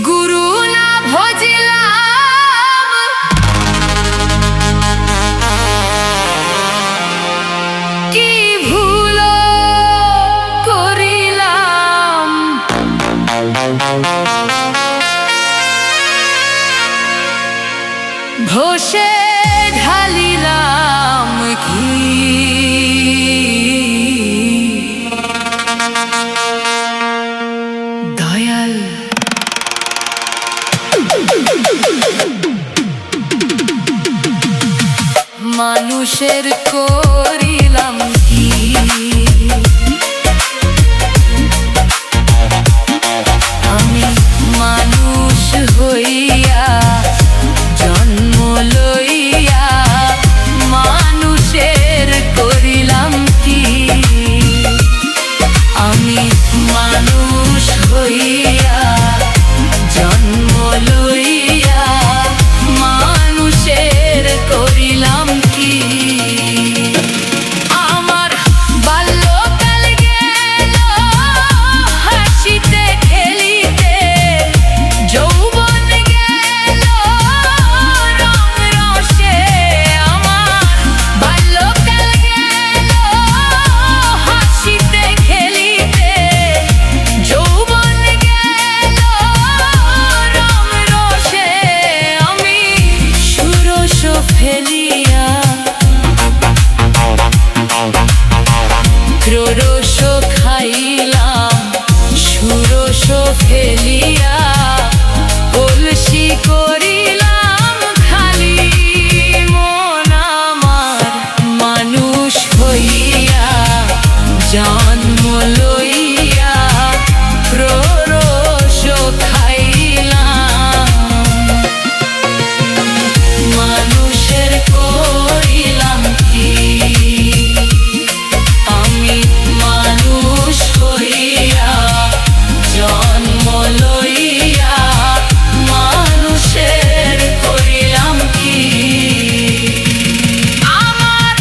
গুরু না ভজিলাম, কি ভুল করিলাম, ঘষে ঢালিলাম কি দয়াল। মানুষের করিলাম কি, আমি মানুষ হইয়া জন্ম লইয়া মানুষের করিলাম কি, আমি মানুষ হইয়া জন্ম লইয়া মানুষের করিলাম কি। আমার বাল্যকাল গেল হাসিতে খেলিতে, যৌবন গেল রং রসে। আমার বাল্যকাল গেল হাসিতে খেলিতে, যৌবন গেল রং রসে। আমি ষোড়শ ফেলিয়া ত্রয়োদশ খাইলাম, ষোড়শ ফেলিয়া কলসি করিলাম খালি। মন আমার মানুষ হইয়া জন্ম লইয়া ত্রয়োদশ খাইলাম, মানুষের করিলাম কি, আমি মানুষ হইয়া জন্ম লইয়া মানুষের করিলাম কি। আমার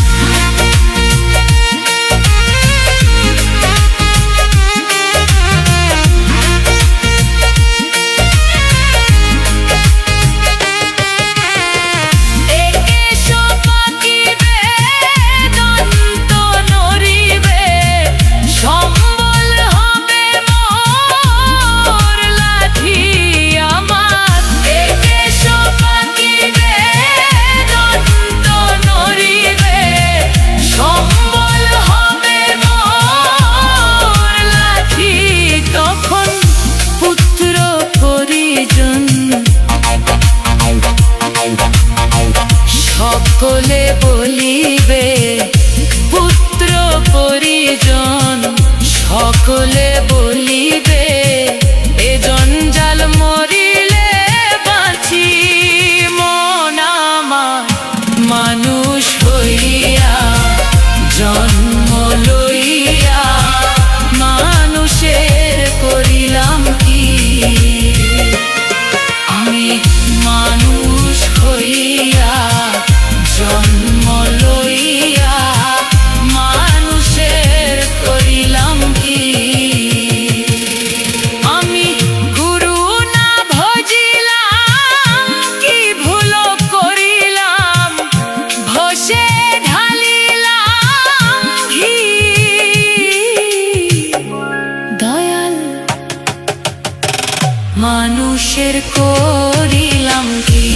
একেশ পাকিবে দন্ত নড়িবে, সম্বল হবে মোর লাঠি। আমার একেশ পাকিবে দন্ত নড়িবে, সম্বল হবে মোর লাঠি। তখন পুত্র পরিজন সকলে বলিবে, পুত্র পরিজন সকলে বলিবে, এ জঞ্জাল মরিলে বাঁচি। মন আমার মানুষ হইয়া জন্ম লইয়া মানুষের করিলাম কি, আমি মানুষ হইয়া জন্ম লইয়া মানুষের করিলাম কি। আমি গুরু না ভজিলাম, কি ভুল করিলাম, ঘষে ঢালিলাম ঘি দয়াল। মানুষের করিলাম কি।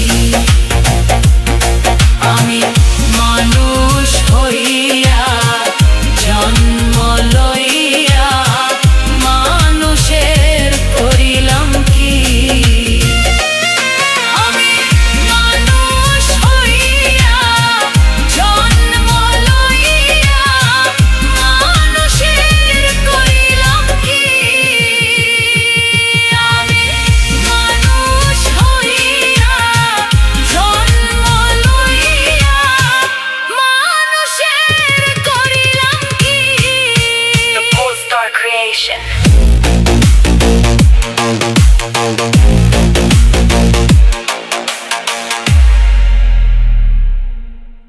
creation.